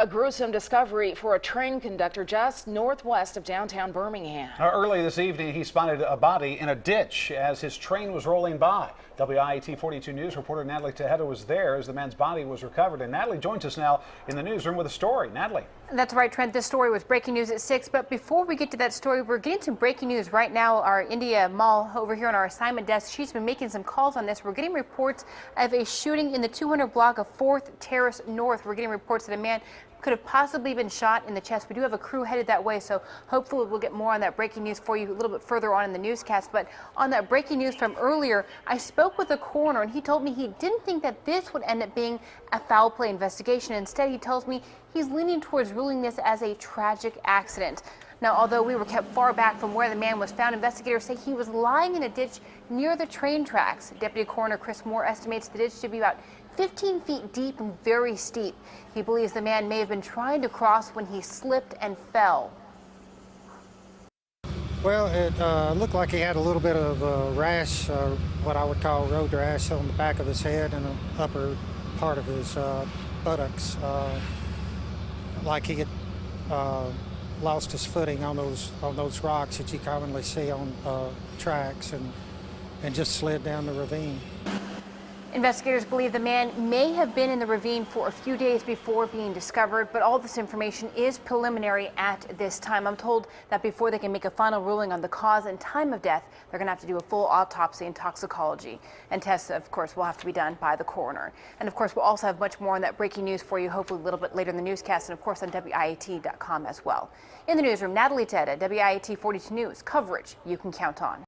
A gruesome discovery for a train conductor just northwest of downtown Birmingham. Early this evening, he spotted a body in a ditch as his train was rolling by. WIAT 42 News reporter Natalie Tejeda was there as the man's body was recovered. And Natalie joins us now in the newsroom with a story. Natalie. That's right, Trent. This story was breaking news at 6. But before we get to that story, we're getting some breaking news right now. Our India Mall over here on our assignment desk, she's been making some calls on this. We're getting reports of a shooting in the 200 block of 4th Terrace North. We're getting reports that a man could have possibly been shot in the chest. We do have a crew headed that way, so hopefully we'll get more on that breaking news for you a little bit further on in the newscast. But on that breaking news from earlier, I spoke with the coroner, and he told me he didn't think that this would end up being a foul play investigation. Instead, he tells me he's leaning towards ruling this as a tragic accident. Now, although we were kept far back from where the man was found, investigators say he was lying in a ditch near the train tracks. Deputy Coroner Chris Moore estimates the ditch to be about 15 feet deep and very steep. He believes the man may have been trying to cross when he slipped and fell. Well, it looked like he had a little bit of rash, what I would call road rash, on the back of his head and the upper part of his buttocks, like he had lost his footing on those rocks that you commonly see on tracks, and just slid down the ravine. Investigators believe the man may have been in the ravine for a few days before being discovered, but all this information is preliminary at this time. I'm told that before they can make a final ruling on the cause and time of death, they're going to have to do a full autopsy and toxicology. And tests, of course, will have to be done by the coroner. And of course, we'll also have much more on that breaking news for you, hopefully a little bit later in the newscast, and of course on WIAT.com as well. In the newsroom, Natalie Tejeda, WIAT 42 News, coverage you can count on.